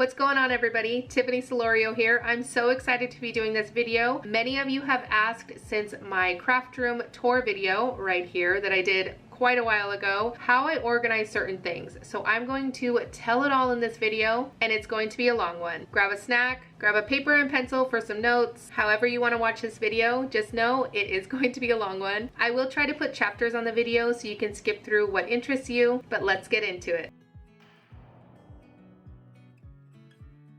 What's going on, everybody? Tiffany Solorio here. I'm so excited to be doing this video. Many of you have asked since my craft room tour video right here that I did quite a while ago how I organize certain things. So I'm going to tell it all in this video, and it's going to be a long one. Grab a snack, grab a paper and pencil for some notes. However you want to watch this video, just know it is going to be a long one. I will try to put chapters on the video so you can skip through what interests you, but let's get into it.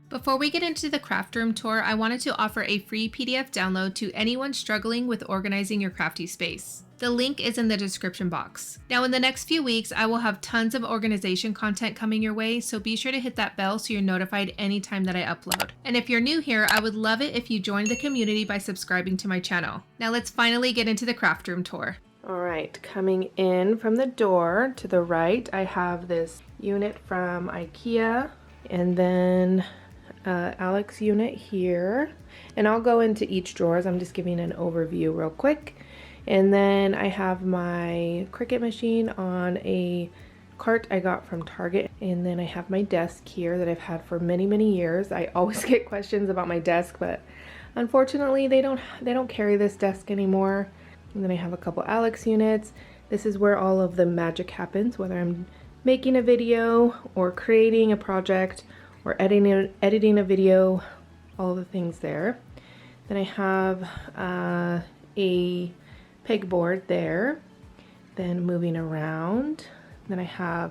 Before we get into the craft room tour, I wanted to offer a free PDF download to anyone struggling with organizing your crafty space. The link is in the description box. Now in the next few weeks, I will have tons of organization content coming your way, so be sure to hit that bell so you're notified anytime that I upload. And if you're new here, I would love it if you joined the community by subscribing to my channel. Now let's finally get into the craft room tour. All right, coming in from the door to the right, I have this unit from Ikea, and then Kallax Unit here, and I'll go into each drawers. I'm just giving an overview real quick. And then I have my Cricut machine on a cart I got from Target, and then I have my desk here that I've had for many years. I always get questions about my desk, but unfortunately they don't carry this desk anymore. And then I have a couple Kallax units. This is where all of the magic happens, whether I'm making a video or creating a project or editing a video, all the things there. Then I have a pegboard there. Then moving around, then I have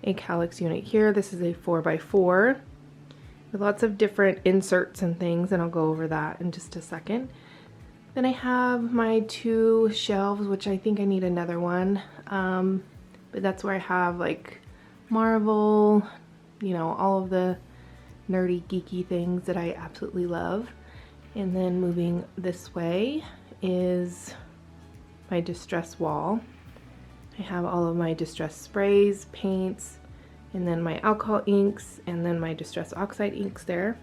a Kallax unit here. This is a 4x4 with lots of different inserts and things, and I'll go over that in just a second. Then I have my two shelves, which I think I need another one, but that's where I have like Marvel, you know, all of the nerdy geeky things that I absolutely love. And then moving this way is my distress wall. I have all of my distress sprays, paints, and then my alcohol inks, and then my distress oxide inks there.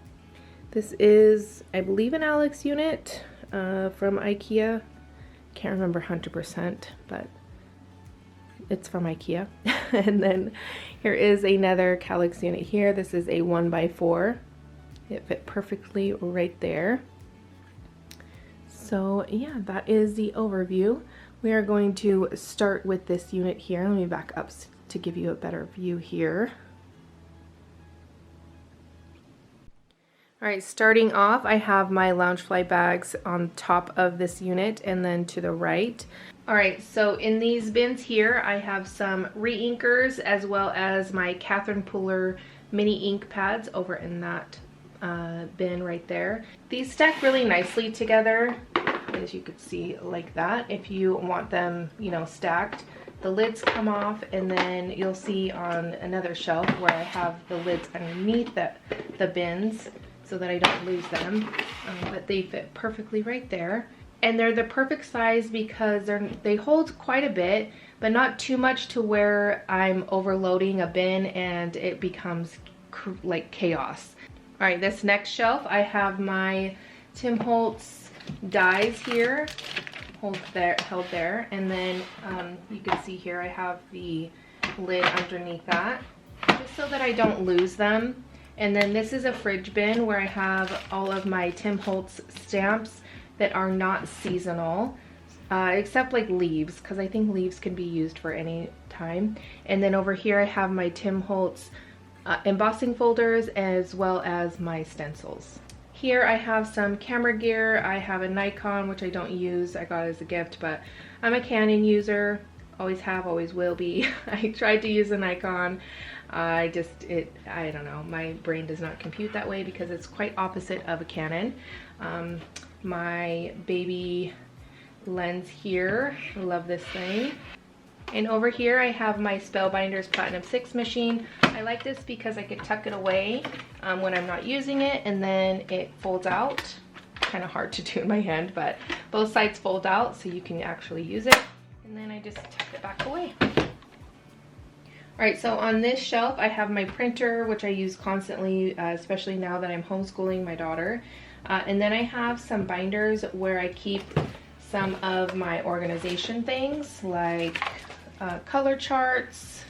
This is, I believe, an Kallax unit from Ikea. Can't remember 100%, but it's from Ikea. And then here is another Kallax unit here. This is a 1x4. It fit perfectly right there. So yeah, that is the overview. We are going to start with this unit here. Let me back up to give you a better view here. All right, starting off, I have my Loungefly bags on top of this unit, and then to the right. All right, so in these bins here, I have some re-inkers as well as my Catherine Pooler mini ink pads over in that bin right there. These stack really nicely together, as you could see, like that. If you want them, you know, stacked, the lids come off, and then you'll see on another shelf where I have the lids underneath the bins so that I don't lose them, but they fit perfectly right there. And they're the perfect size because they hold quite a bit, but not too much to where I'm overloading a bin and it becomes like chaos. All right, this next shelf, I have my Holtz dies here, held there, and then you can see here I have the lid underneath that, just so that I don't lose them. And then this is a fridge bin where I have all of my Holtz stamps that are not seasonal, except like leaves, because I think leaves can be used for any time. And then over here I have my Holtz embossing folders as well as my stencils. Here I have some camera gear. I have a Nikon, which I don't use, I got it as a gift, but I'm a Canon user, always have, always will be. I tried to use a Nikon. I don't know, my brain does not compute that way because it's quite opposite of a Canon. My baby lens here, I love this thing. And over here I have my Spellbinders Platinum 6 machine. I like this because I could tuck it away when I'm not using it, and then it folds out. Kind of hard to do in my hand, but both sides fold out so you can actually use it. And then I just tuck it back away. Alright, so on this shelf I have my printer, which I use constantly, especially now that I'm homeschooling my daughter. And then I have some binders where I keep some of my organization things, like color charts,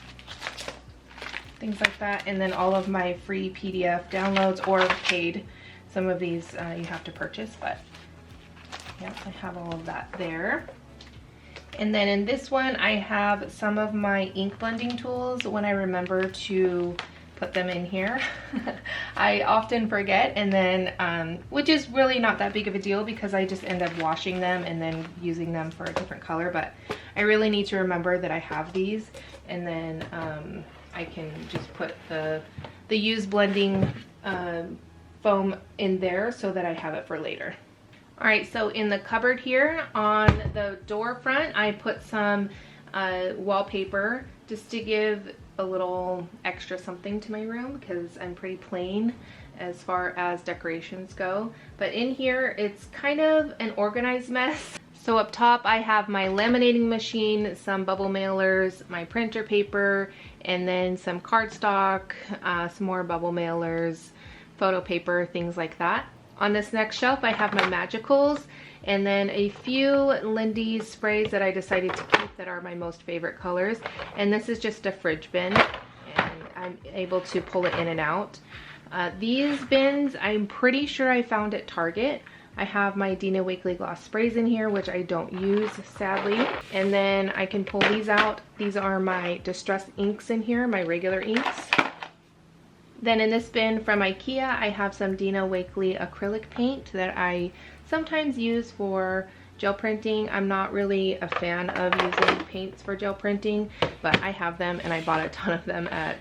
things like that. And then all of my free PDF downloads or paid. Some of these you have to purchase, but yeah, I have all of that there. And then in this one, I have some of my ink blending tools when I remember to put them in here. I often forget, and then, which is really not that big of a deal because I just end up washing them and then using them for a different color, but I really need to remember that I have these, and then I can just put the used blending foam in there so that I have it for later. All right, so in the cupboard here on the door front, I put some wallpaper just to give a little extra something to my room because I'm pretty plain as far as decorations go. But in here, it's kind of an organized mess. So up top, I have my laminating machine, some bubble mailers, my printer paper, and then some cardstock, some more bubble mailers, photo paper, things like that. On this next shelf, I have my magicals and then a few Lindy's sprays that I decided to keep that are my most favorite colors. And this is just a fridge bin, and I'm able to pull it in and out. These bins, I'm pretty sure I found at Target. I have my Dina Wakley gloss sprays in here, which I don't use, sadly. And then I can pull these out. These are my distress inks in here, my regular inks. Then in this bin from Ikea, I have some Dina Wakley acrylic paint that I sometimes use for gel printing. I'm not really a fan of using paints for gel printing, but I have them and I bought a ton of them at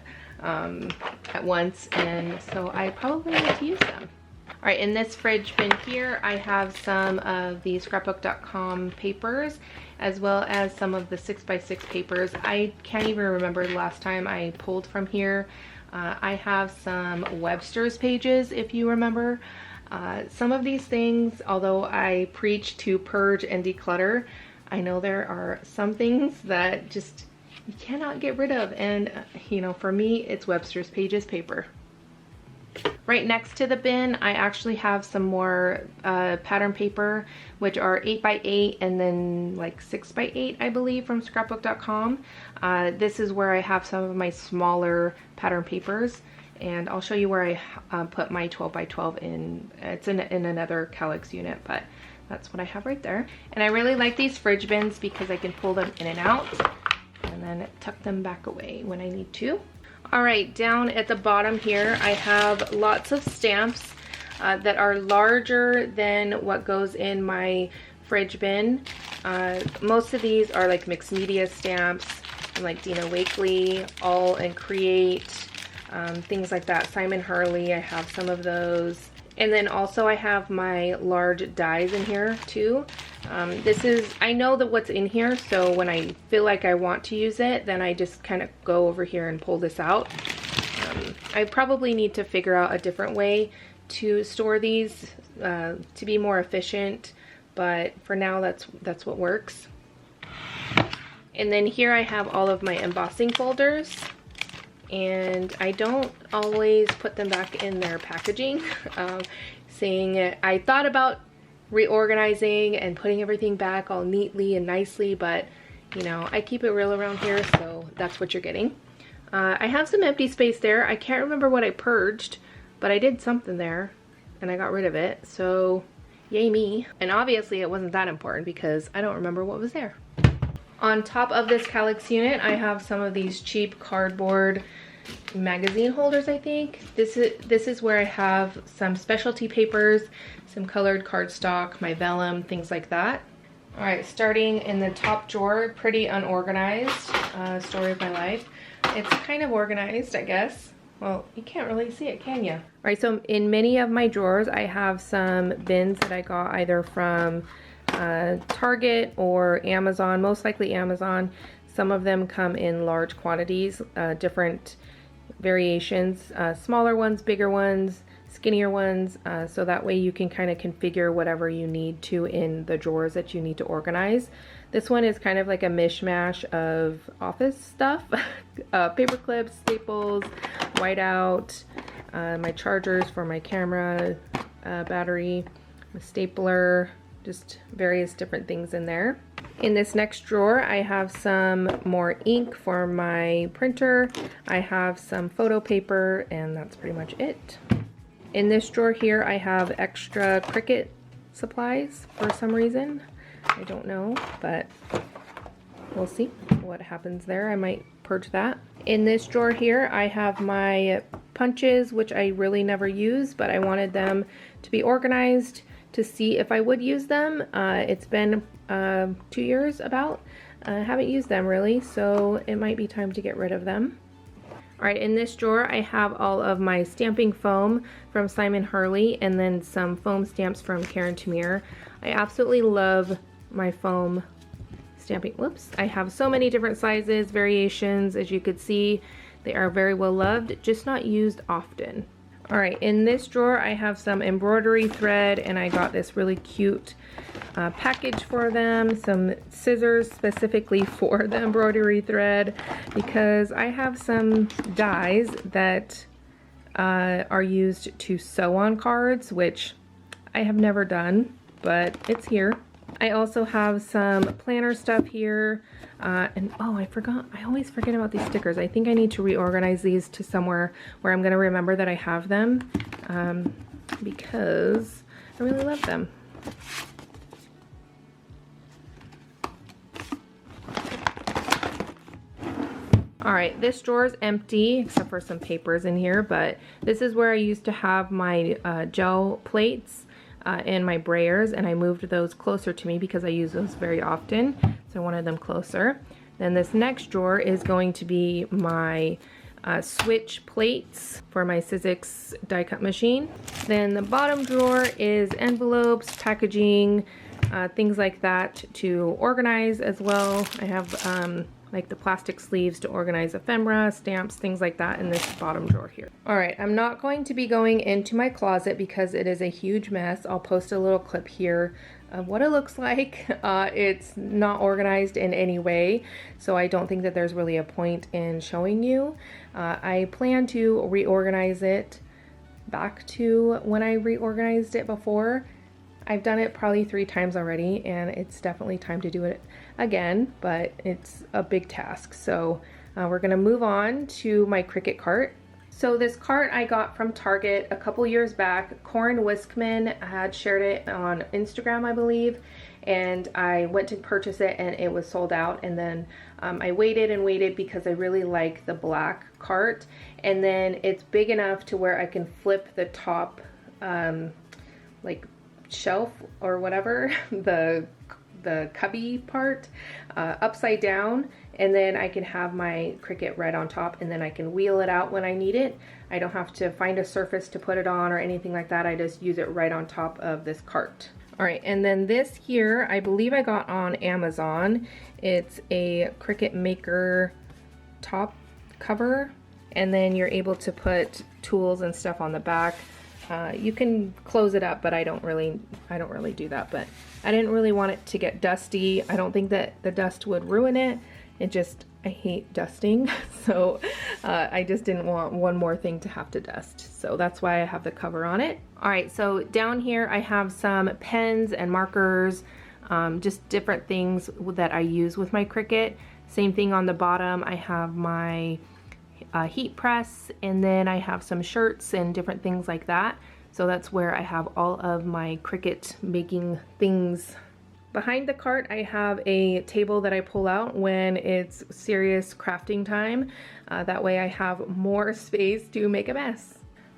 once, and so I probably need to use them. All right, in this fridge bin here, I have some of the scrapbook.com papers, as well as some of the 6x6 papers. I can't even remember the last time I pulled from here. I have some Webster's pages, if you remember. Some of these things, although I preach to purge and declutter, I know there are some things that just you cannot get rid of, and you know, for me, it's Webster's pages paper. Right next to the bin, I actually have some more pattern paper, which are 8x8 and then like 6x8, I believe, from scrapbook.com. This is where I have some of my smaller pattern papers, and I'll show you where I put my 12x12 in. It's in another Kallax unit, but that's what I have right there. And I really like these fridge bins because I can pull them in and out and then tuck them back away when I need to. All right, down at the bottom here, I have lots of stamps that are larger than what goes in my fridge bin. Most of these are like mixed media stamps, like Dina Wakley, All and Create, things like that. Simon Hurley, I have some of those. And then also I have my large dies in here too. This is, I know that what's in here, so when I feel like I want to use it, then I just kind of go over here and pull this out. I probably need to figure out a different way to store these to be more efficient, but for now that's what works. And then here I have all of my embossing folders, and I don't always put them back in their packaging. I thought about reorganizing and putting everything back all neatly and nicely, but you know, I keep it real around here, so that's what you're getting. I have some empty space there. I can't remember what I purged, but I did something there and I got rid of it, so yay me. And obviously it wasn't that important because I don't remember what was there. On top of this Kallax unit, I have some of these cheap cardboard magazine holders, I think. This is where I have some specialty papers, some colored cardstock, my vellum, things like that. All right, starting in the top drawer, pretty unorganized, story of my life. It's kind of organized, I guess. Well, you can't really see it, can you? All right, so in many of my drawers, I have some bins that I got either from Target or Amazon, most likely Amazon. Some of them come in large quantities, different variations, smaller ones, bigger ones, skinnier ones, so that way you can kind of configure whatever you need to in the drawers that you need to organize. This one is kind of like a mishmash of office stuff, paper clips, staples, whiteout, my chargers for my camera, battery, a stapler, just various different things in there. In this next drawer, I have some more ink for my printer. I have some photo paper, and that's pretty much it. In this drawer here, I have extra Cricut supplies for some reason. I don't know, but we'll see what happens there. I might purge that. In this drawer here, I have my punches, which I really never use, but I wanted them to be organized to see if I would use them. It's been 2 years about. I haven't used them really, so it might be time to get rid of them. Alright, in this drawer I have all of my stamping foam from Simon Hurley and then some foam stamps from Karen Tamir. I absolutely love my foam stamping. Whoops. I have so many different sizes, variations. As you could see, they are very well loved, just not used often. Alright, in this drawer I have some embroidery thread, and I got this really cute package for them, some scissors specifically for the embroidery thread, because I have some dies that are used to sew on cards, which I have never done, but it's here. I also have some planner stuff here, and oh, I forgot, I always forget about these stickers. I think I need to reorganize these to somewhere where I'm going to remember that I have them, because I really love them. Alright, this drawer is empty except for some papers in here, but this is where I used to have my gel plates and my brayers, and I moved those closer to me because I use those very often, so I wanted them closer. Then this next drawer is going to be my switch plates for my Sizzix die cut machine. Then the bottom drawer is envelopes, packaging, things like that to organize as well. I have like the plastic sleeves to organize ephemera, stamps, things like that in this bottom drawer here. Alright, I'm not going to be going into my closet because it is a huge mess. I'll post a little clip here of what it looks like. It's not organized in any way, so I don't think that there's really a point in showing you. I plan to reorganize it back to when I reorganized it before. I've done it probably 3 times already, and it's definitely time to do it again, but it's a big task. So we're gonna move on to my Cricut cart. So this cart I got from Target a couple years back. Corin Wiskman had shared it on Instagram, I believe, and I went to purchase it and it was sold out. And then I waited and waited because I really like the black cart, and then it's big enough to where I can flip the top like shelf or whatever, the cubby part upside down, and then I can have my Cricut right on top, and then I can wheel it out when I need it. I don't have to find a surface to put it on or anything like that. I just use it right on top of this cart. Alright, and then this here I believe I got on Amazon. It's a Cricut Maker top cover, and then you're able to put tools and stuff on the back. You can close it up, but I don't really do that. But I didn't really want it to get dusty. I don't think that the dust would ruin it. I hate dusting, so I just didn't want one more thing to have to dust. So that's why I have the cover on it. Alright, so down here I have some pens and markers, just different things that I use with my Cricut. Same thing on the bottom, I have my heat press, and then I have some shirts and different things like that. So that's where I have all of my Cricut making things. Behind the cart I have a table that I pull out when it's serious crafting time. That way I have more space to make a mess.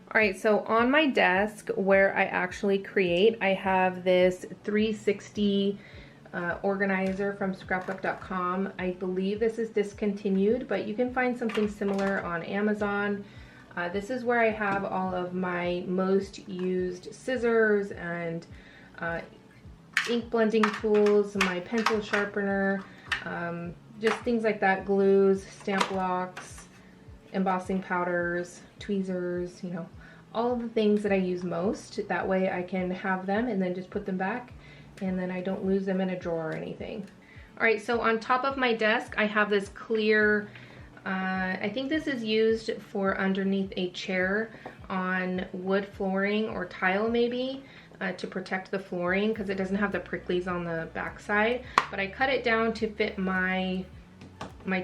Alright, so on my desk where I actually create, I have this 360 organizer from scrapbook.com. I believe this is discontinued, but you can find something similar on Amazon. This is where I have all of my most used scissors and ink blending tools, my pencil sharpener, just things like that, glues, stamp blocks, embossing powders, tweezers, you know, all of the things that I use most. That way I can have them and then just put them back, and then I don't lose them in a drawer or anything. Alright, so on top of my desk I have this clear, I think this is used for underneath a chair on wood flooring or tile maybe. to protect the flooring because it doesn't have the pricklies on the back side. But I cut it down to fit my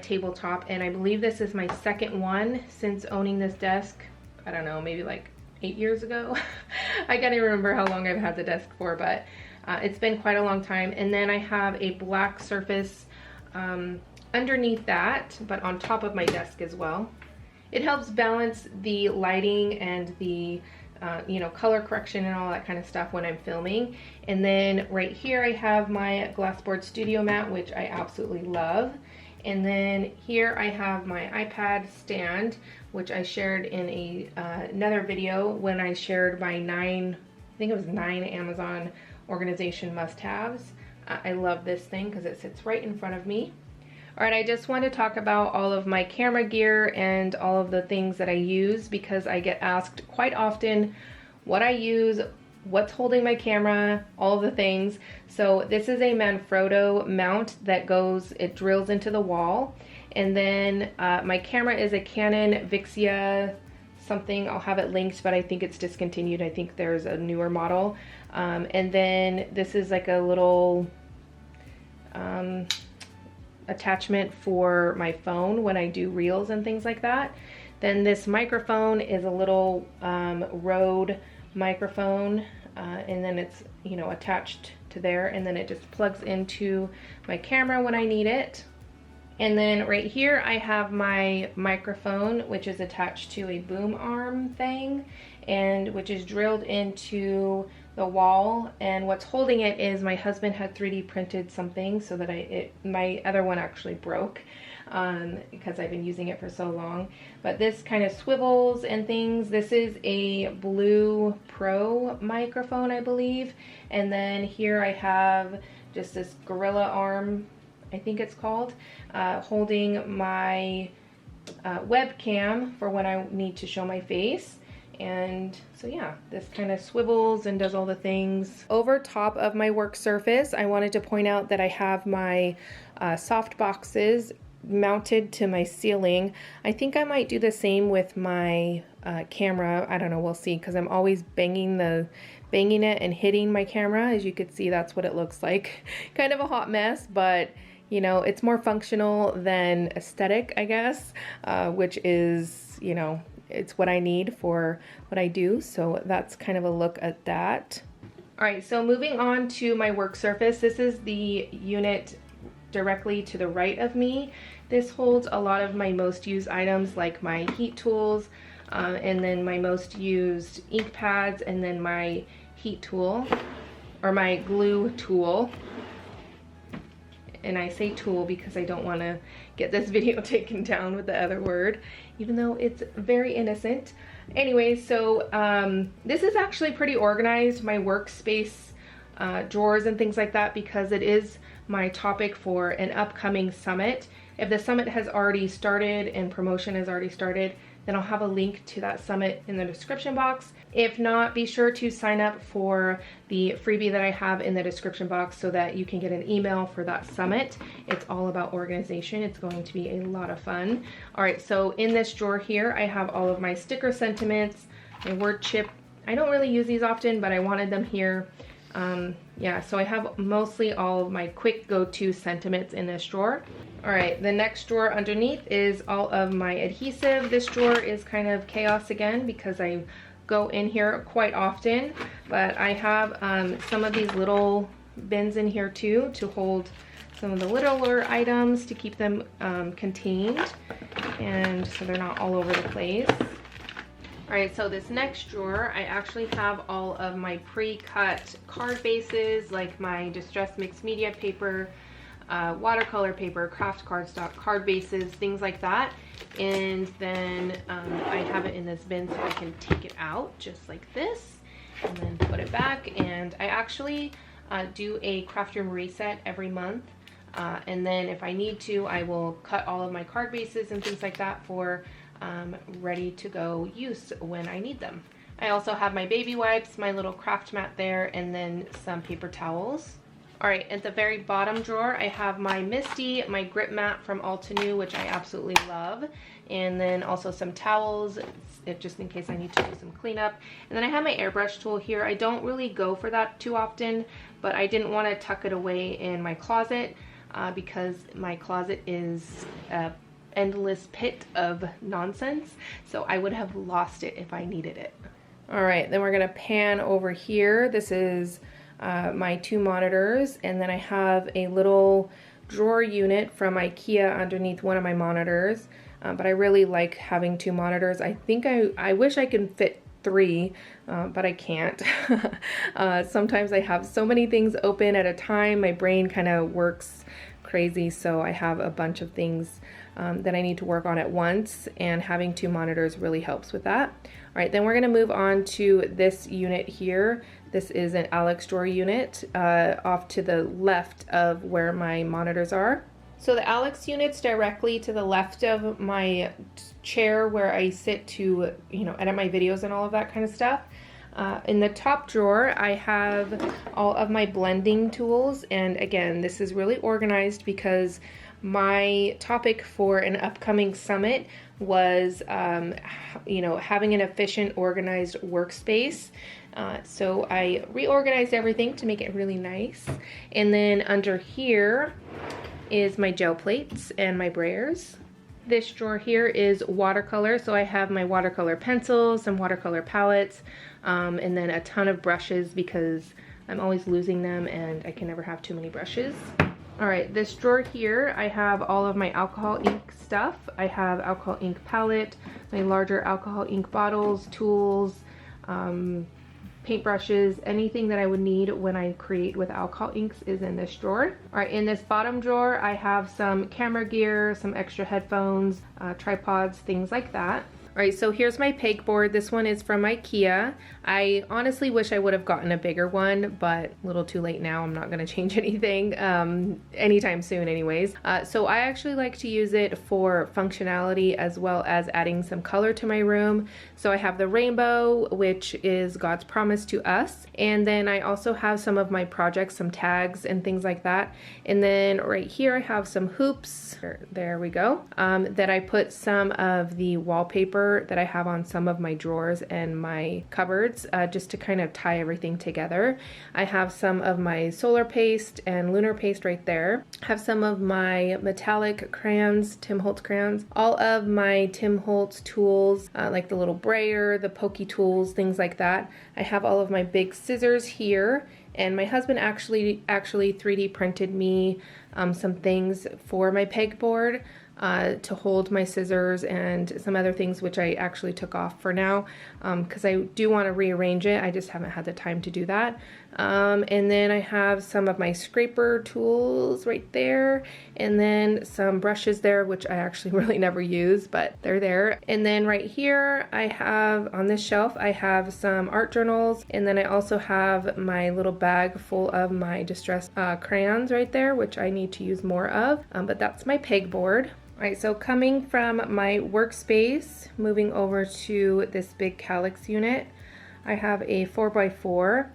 tabletop, and I believe this is my second one since owning this desk. I don't know, maybe like 8 years ago. I can't even remember how long I've had the desk for, but it's been quite a long time. And then I have a black surface underneath that, but on top of my desk as well. It helps balance the lighting and the you know, color correction and all that kind of stuff when I'm filming. And then right here I have my glassboard studio mat, which I absolutely love. And then here I have my iPad stand, which I shared in another video when I shared my I think it was 9 Amazon organization must-haves. I love this thing because it sits right in front of me. All right, I just want to talk about all of my camera gear and all of the things that I use because I get asked quite often what I use, what's holding my camera, all of the things. So this is a Manfrotto mount that goes, it drills into the wall. And then my camera is a Canon Vixia something. I'll have it linked, but I think it's discontinued. I think there's a newer model. And then this is like a little attachment for my phone when I do reels and things like that. Then this microphone is a little Rode microphone, and then it's, you know, attached to there, and then it just plugs into my camera when I need it. And then right here I have my microphone, which is attached to a boom arm thing, and which is drilled into the wall. And what's holding it is my husband had 3D printed something so that my other one actually broke because I've been using it for so long. But this kind of swivels and things. This is a Blue Pro microphone, I believe. And then here I have just this gorilla arm, I think it's called, holding my webcam for when I need to show my face. And so yeah, this kind of swivels and does all the things. Over top of my work surface, I wanted to point out that I have my soft boxes mounted to my ceiling. I think I might do the same with my camera. I don't know, we'll see, because I'm always banging it and hitting my camera. As you can see, that's what it looks like. Kind of a hot mess, but you know, it's more functional than aesthetic, I guess, which is, you know, it's what I need for what I do. So that's kind of a look at that. All right, so moving on to my work surface. This is the unit directly to the right of me. This holds a lot of my most used items like my heat tools, and then my most used ink pads, and then my heat tool, or my glue tool. And I say tool because I don't want to get this video taken down with the other word, even though it's very innocent. Anyway, so this is actually pretty organized, my workspace drawers and things like that, because it is my topic for an upcoming summit. If the summit has already started and promotion has already started, then I'll have a link to that summit in the description box. If not, be sure to sign up for the freebie that I have in the description box so that you can get an email for that summit. It's all about organization. It's going to be a lot of fun. All right, so in this drawer here, I have all of my sticker sentiments, my word chip. I don't really use these often, but I wanted them here. Yeah, so I have mostly all of my quick go-to sentiments in this drawer. All right, the next drawer underneath is all of my adhesive. This drawer is kind of chaos again because I go in here quite often, but I have some of these little bins in here too to hold some of the littler items to keep them contained, and so they're not all over the place. All right, so this next drawer, I actually have all of my pre-cut card bases, like my distressed mixed media paper, watercolor paper, craft cardstock, card bases, things like that. And then I have it in this bin so I can take it out just like this and then put it back. And I actually do a craft room reset every month. And then if I need to, I will cut all of my card bases and things like that for ready to go use when I need them. I also have my baby wipes, my little craft mat there, and then some paper towels. All right, at the very bottom drawer, I have my Misty, my grip mat from Altenew, which I absolutely love, and then also some towels, just in case I need to do some cleanup. And then I have my airbrush tool here. I don't really go for that too often, but I didn't want to tuck it away in my closet because my closet is an endless pit of nonsense, so I would have lost it if I needed it. All right, then we're gonna pan over here. This is my 2 monitors, and then I have a little drawer unit from Ikea underneath one of my monitors, but I really like having 2 monitors. I think I wish I could fit 3, but I can't. Sometimes I have so many things open at a time, my brain kind of works crazy, so I have a bunch of things that I need to work on at once, and having 2 monitors really helps with that. All right, then we're gonna move on to this unit here. This is an Kallax drawer unit off to the left of where my monitors are. So the Kallax unit's directly to the left of my chair where I sit to, you know, edit my videos and all of that kind of stuff. In the top drawer, I have all of my blending tools, and again, this is really organized because my topic for an upcoming summit was, you know, having an efficient, organized workspace. So I reorganized everything to make it really nice. And then under here is my gel plates and my brayers. This drawer here is watercolor, so I have my watercolor pencils, some watercolor palettes, and then a ton of brushes because I'm always losing them and I can never have too many brushes. All right, this drawer here, I have all of my alcohol ink stuff. I have alcohol ink palette, my larger alcohol ink bottles, tools, paintbrushes, anything that I would need when I create with alcohol inks is in this drawer. All right, in this bottom drawer, I have some camera gear, some extra headphones, tripods, things like that. All right, so here's my pegboard. This one is from Ikea. I honestly wish I would have gotten a bigger one, but a little too late now. I'm not gonna change anything anytime soon anyways. So I actually like to use it for functionality as well as adding some color to my room. So I have the rainbow, which is God's promise to us. And then I also have some of my projects, some tags and things like that. And then right here I have some hoops, there we go, that I put some of the wallpaper that I have on some of my drawers and my cupboards just to kind of tie everything together. I have some of my solar paste and lunar paste right there. I have some of my metallic crayons, Tim Holtz crayons, all of my Tim Holtz tools, like the little brayer, the pokey tools, things like that. I have all of my big scissors here, and my husband actually 3D printed me some things for my pegboard to hold my scissors and some other things, which I actually took off for now because I do want to rearrange it. I just haven't had the time to do that. And then I have some of my scraper tools right there, and then some brushes there, which I actually really never use, but they're there. And then right here I have, on this shelf, I have some art journals, and then I also have my little bag full of my distressed crayons right there, which I need to use more of, but that's my pegboard. All right, so coming from my workspace, moving over to this big Kallax unit, I have a 4x4,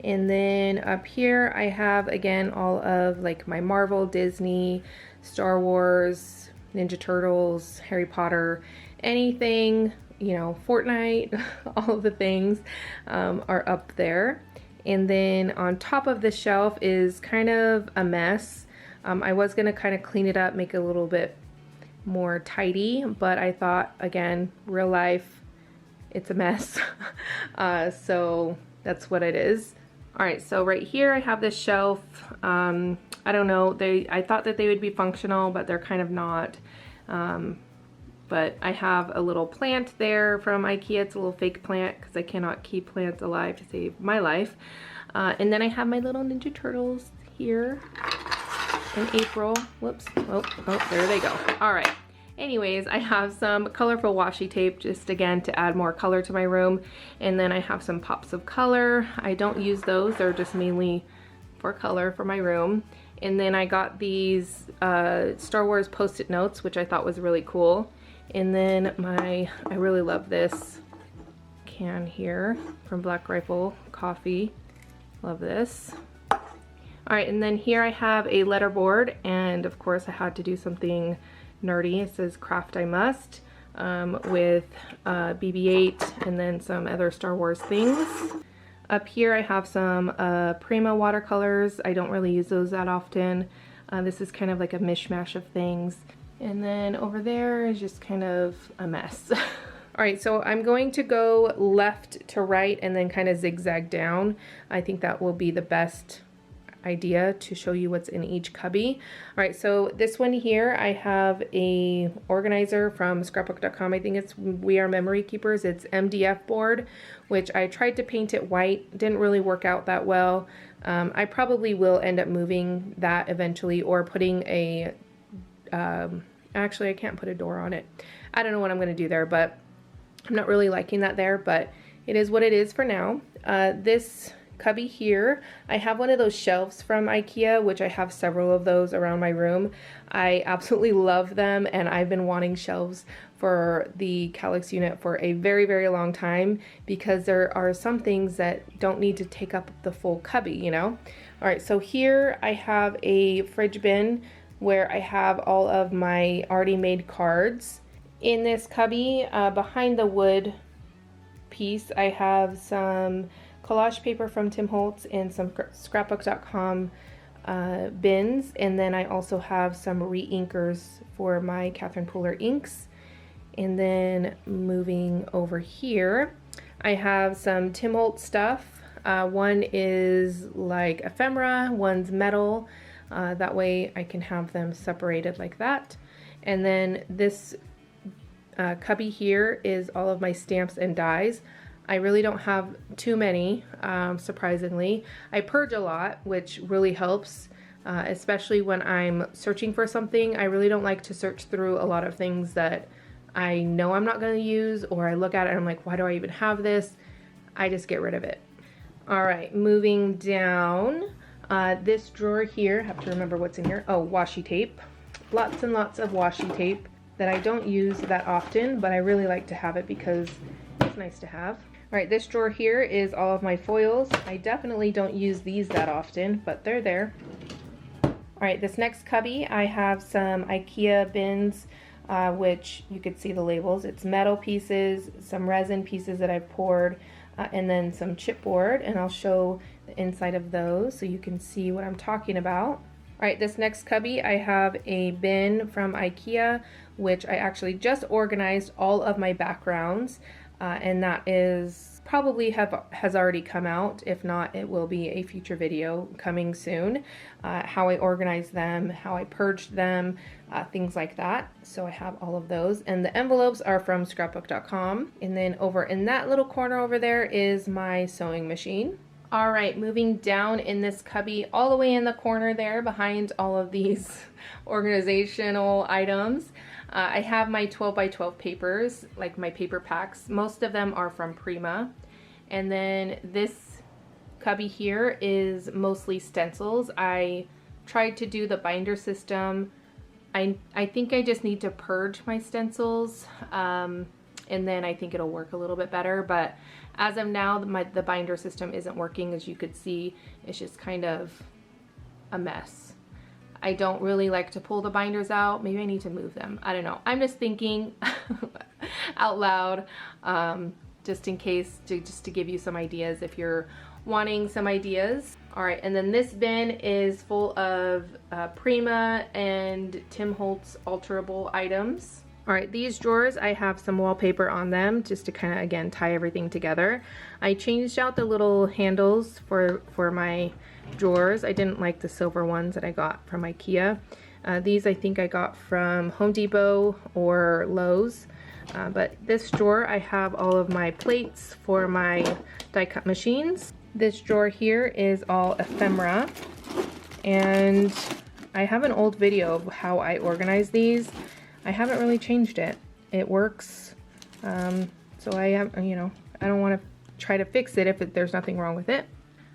and then up here I have, again, all of like my Marvel, Disney, Star Wars, Ninja Turtles, Harry Potter, anything, you know, Fortnite, all of the things are up there. And then on top of the shelf is kind of a mess. I was gonna kind of clean it up, make it a little bit more tidy, but I thought, again, real life, it's a mess. So that's what it is. All right, so right here I have this shelf. I don't know, I thought that they would be functional, but they're kind of not. But I have a little plant there from Ikea. It's a little fake plant because I cannot keep plants alive to save my life. And then I have my little Ninja Turtles here. In April. Whoops. Oh, there they go. All right. Anyways, I have some colorful washi tape just again to add more color to my room. And then I have some pops of color. I don't use those. They're just mainly for color for my room. And then I got these Star Wars Post-it notes, which I thought was really cool. And then I really love this can here from Black Rifle Coffee. Love this. All right, and then here I have a letter board, and of course I had to do something nerdy. It says Craft I Must, with BB-8 and then some other Star Wars things. Up here I have some Prima watercolors. I don't really use those that often. This is kind of like a mishmash of things. And then over there is just kind of a mess. All right, so I'm going to go left to right and then kind of zigzag down. I think that will be the best idea to show you what's in each cubby. All right, so this one here, I have a organizer from scrapbook.com. I think it's We Are Memory Keepers. It's MDF board, which I tried to paint it white. Didn't really work out that well. I probably will end up moving that eventually, or putting a, actually I can't put a door on it. I don't know what I'm gonna do there, but I'm not really liking that there, but it is what it is for now. This cubby here, I have one of those shelves from Ikea, which I have several of those around my room. I absolutely love them, and I've been wanting shelves for the Kallax unit for a very, very long time, because there are some things that don't need to take up the full cubby, you know? All right, so here I have a fridge bin where I have all of my already made cards. In this cubby, behind the wood piece, I have some collage paper from Holtz and some scrapbook.com bins, and then I also have some re-inkers for my Catherine Pooler inks. And then moving over here, I have some Holtz stuff. One is like ephemera, one's metal. That way I can have them separated like that. And then this cubby here is all of my stamps and dies. I really don't have too many, surprisingly. I purge a lot, which really helps, especially when I'm searching for something. I really don't like to search through a lot of things that I know I'm not going to use, or I look at it and I'm like, why do I even have this? I just get rid of it. All right, moving down. This drawer here, I have to remember what's in here. Oh, washi tape. Lots and lots of washi tape that I don't use that often, but I really like to have it because it's nice to have. All right, this drawer here is all of my foils. I definitely don't use these that often, but they're there. All right, this next cubby, I have some Ikea bins, which you could see the labels. It's metal pieces, some resin pieces that I've poured, and then some chipboard, and I'll show the inside of those so you can see what I'm talking about. All right, this next cubby, I have a bin from Ikea, which I actually just organized all of my backgrounds, and that is probably has already come out. If not, it will be a future video coming soon. How I organized them, how I purged them, things like that. So I have all of those, and the envelopes are from scrapbook.com. And then over in that little corner over there is my sewing machine. All right, moving down in this cubby, all the way in the corner there behind all of these organizational items, I have my 12 by 12 papers, like my paper packs. Most of them are from Prima. And then this cubby here is mostly stencils. I tried to do the binder system. I think I just need to purge my stencils, and then I think it'll work a little bit better. But as of now, the binder system isn't working. As you could see, it's just kind of a mess. I don't really like to pull the binders out. Maybe I need to move them. I don't know. I'm just thinking out loud, just in case, just to give you some ideas if you're wanting some ideas. All right, and then this bin is full of Prima and Holtz alterable items. All right, these drawers, I have some wallpaper on them just to kind of, again, tie everything together. I changed out the little handles for my drawers. I didn't like the silver ones that I got from Ikea. These I think I got from Home Depot or Lowe's. But this drawer, I have all of my plates for my die cut machines. This drawer here is all ephemera. And I have an old video of how I organize these. I haven't really changed it. It works. So I have, you know, I don't want to try to fix it if there's nothing wrong with it.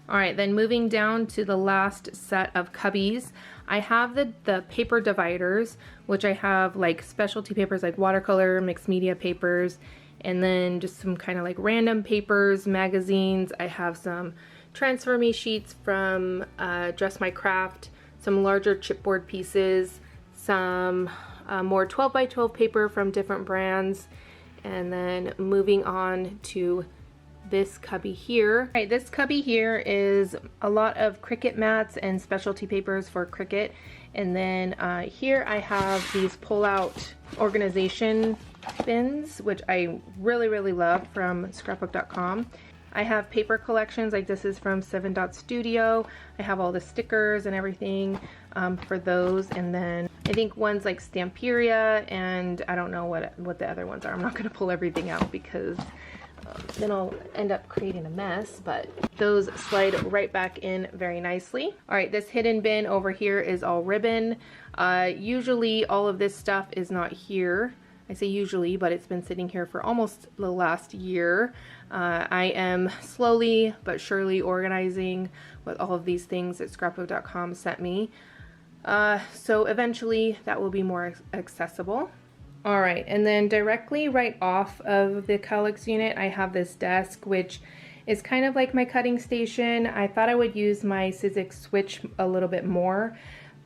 All right, then moving down to the last set of cubbies, I have the paper dividers, which I have like specialty papers like watercolor, mixed media papers, and then just some kind of like random papers, magazines. I have some transfer me sheets from Dress My Craft, some larger chipboard pieces, some more 12 by 12 paper from different brands, and then moving on to this cubby here. All right, this cubby here is a lot of Cricut mats and specialty papers for Cricut. And then here I have these pull-out organization bins, which I really love, from scrapbook.com. I have paper collections, like this is from 7 Dot Studio. I have all the stickers and everything for those. And then I think one's like Stamperia, and I don't know what the other ones are. I'm not gonna pull everything out because then I'll end up creating a mess, but those slide right back in very nicely. All right, this hidden bin over here is all ribbon. Usually all of this stuff is not here. I say usually, but it's been sitting here for almost the last year. I am slowly but surely organizing with all of these things that scrapbook.com sent me. So eventually that will be more accessible. All right, and then directly right off of the Kallax unit, I have this desk, which is kind of like my cutting station. I thought I would use my Sizzix switch a little bit more,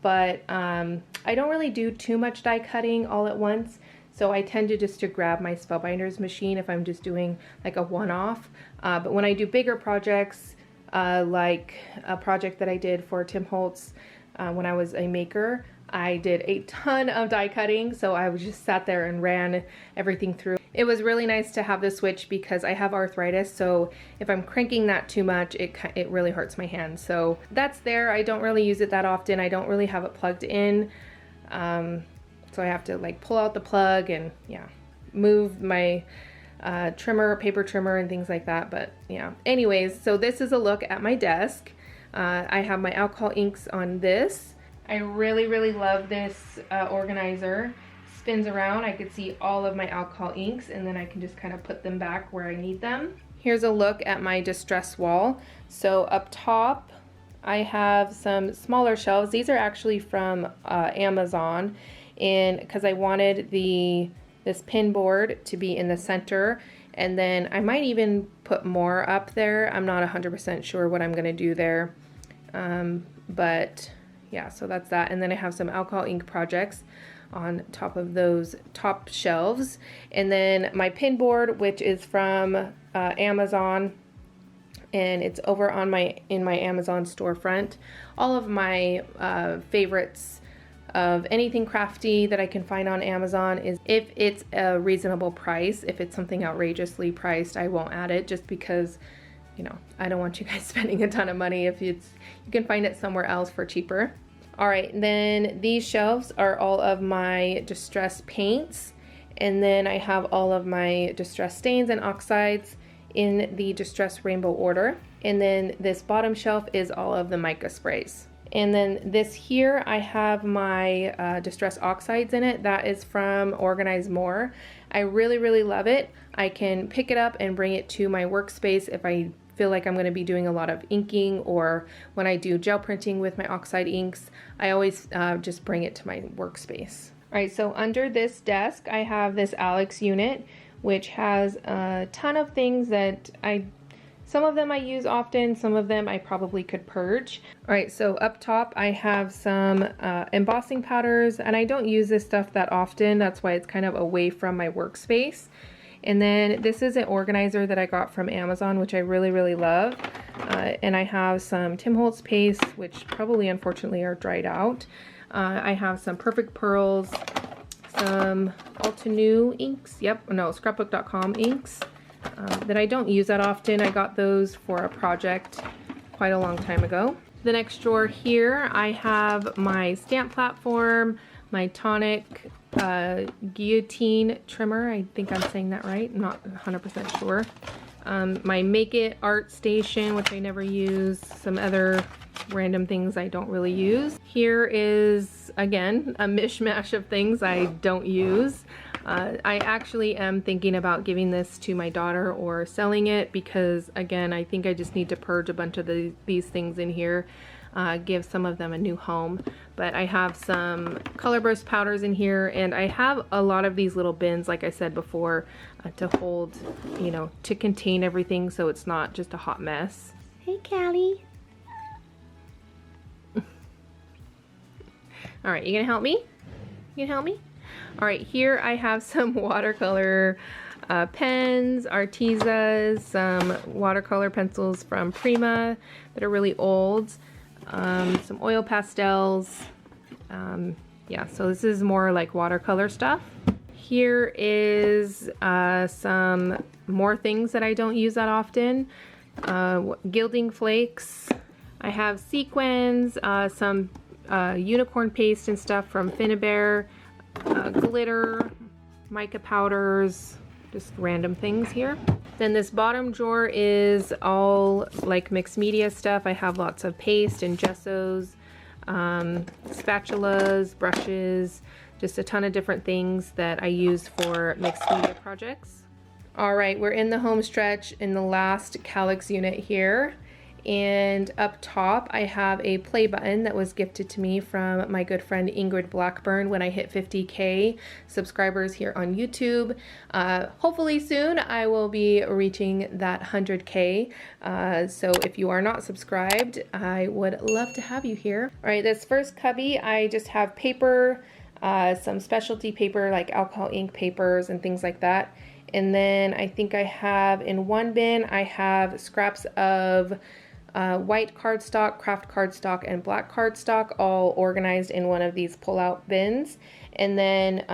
but I don't really do too much die cutting all at once. So I tend to just grab my Spellbinders machine if I'm just doing like a one-off. But when I do bigger projects, like a project that I did for Tim Holtz when I was a maker, I did a ton of die cutting, so I just sat there and ran everything through. It was really nice to have the switch because I have arthritis, so if I'm cranking that too much, it really hurts my hands. So that's there. I don't really use it that often. I don't really have it plugged in, so I have to like pull out the plug and yeah, move my trimmer, paper trimmer and things like that. But yeah, anyways, so this is a look at my desk. I have my alcohol inks on this. I really love this organizer. Spins around, I could see all of my alcohol inks, and then I can just kind of put them back where I need them. Here's a look at my distress wall. So up top, I have some smaller shelves. These are actually from Amazon, and because I wanted this pin board to be in the center, and then I might even put more up there. I'm not 100% sure what I'm gonna do there, but yeah, so that's that. And then I have some alcohol ink projects on top of those top shelves. And then my pin board, which is from Amazon, and it's over on in my Amazon storefront. All of my favorites of anything crafty that I can find on Amazon is if it's a reasonable price. If it's something outrageously priced, I won't add it, just because, you know, I don't want you guys spending a ton of money if you can find it somewhere else for cheaper. All right, then these shelves are all of my distress paints, and then I have all of my distress stains and oxides in the distress rainbow order. And then this bottom shelf is all of the mica sprays. And then this here, I have my distress oxides in it. That is from Organize More. I really love it. I can pick it up and bring it to my workspace if I feel like I'm going to be doing a lot of inking, or when I do gel printing with my oxide inks, I always just bring it to my workspace. All right, so under this desk, I have this Kallax unit, which has a ton of things that some of them I use often, some of them I probably could purge. All right, so up top I have some embossing powders, and I don't use this stuff that often. That's why it's kind of away from my workspace. And then this is an organizer that I got from Amazon, which I really love. And I have some Tim Holtz paste, which probably unfortunately are dried out. I have some Perfect Pearls, some Altenew inks, scrapbook.com inks that I don't use that often. I got those for a project quite a long time ago. The next drawer here, I have my stamp platform, my Tonic guillotine trimmer. I think I'm saying that right. I'm not 100% sure. My Make It art station, which I never use. Some other random things I don't really use. Here is, again, a mishmash of things I don't use. I actually am thinking about giving this to my daughter or selling it because, again, I think I just need to purge a bunch of these things in here, give some of them a new home. But I have some color burst powders in here, and I have a lot of these little bins, like I said before, to hold, you know, to contain everything so it's not just a hot mess. Hey, Callie. All right, you gonna help me? You gonna help me? All right, here I have some watercolor pens, Artezas, some watercolor pencils from Prima that are really old, some oil pastels. Yeah, so this is more like watercolor stuff. Here is some more things that I don't use that often. Gilding flakes. I have sequins, some unicorn paste and stuff from Finnabair, glitter, mica powders, just random things here. Then this bottom drawer is all like mixed media stuff. I have lots of paste and gessos, spatulas, brushes, just a ton of different things that I use for mixed media projects. All right, we're in the home stretch in the last Kallax unit here. And up top, I have a play button that was gifted to me from my good friend Ingrid Blackburn when I hit 50K subscribers here on YouTube. Hopefully soon I will be reaching that 100K. So if you are not subscribed, I would love to have you here. All right, this first cubby, I just have paper, some specialty paper like alcohol ink papers and things like that. And then I think I have in one bin, I have scraps of white cardstock, craft cardstock, and black cardstock all organized in one of these pull-out bins. And then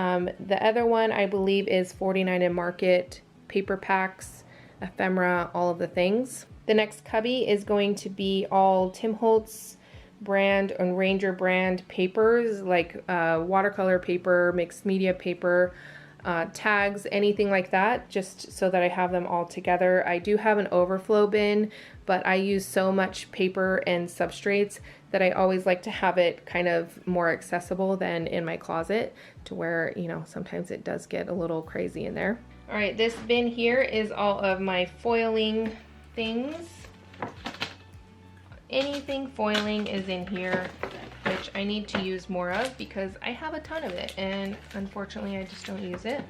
the other one I believe is 49 and Market paper packs, ephemera, all of the things. The next cubby is going to be all Tim Holtz brand and Ranger brand papers, like watercolor paper, mixed media paper, tags, anything like that, just so that I have them all together. I do have an overflow bin, but I use so much paper and substrates that I always like to have it kind of more accessible than in my closet, to where, you know, sometimes it does get a little crazy in there. All right, this bin here is all of my foiling things. Anything foiling is in here, which I need to use more of because I have a ton of it and unfortunately I just don't use it.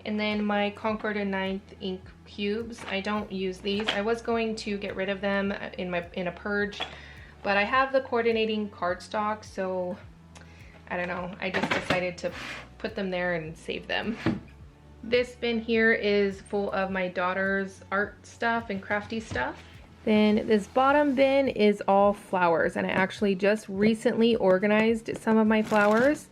And then my Concord and 9th ink cubes, I don't use these. I was going to get rid of them in a purge, but I have the coordinating cardstock, so I don't know, I just decided to put them there and save them. This bin here is full of my daughter's art stuff and crafty stuff. Then this bottom bin is all flowers, and I actually just recently organized some of my flowers,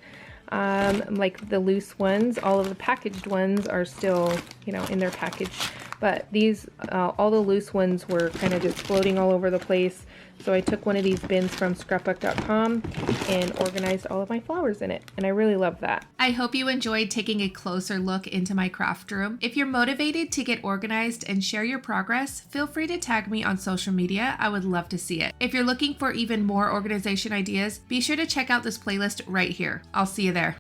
like the loose ones. All of the packaged ones are still, you know, in their package, but these, all the loose ones were kind of just floating all over the place. So I took one of these bins from scrapbook.com and organized all of my flowers in it, and I really love that. I hope you enjoyed taking a closer look into my craft room. If you're motivated to get organized and share your progress, feel free to tag me on social media. I would love to see it. If you're looking for even more organization ideas, be sure to check out this playlist right here. I'll see you there.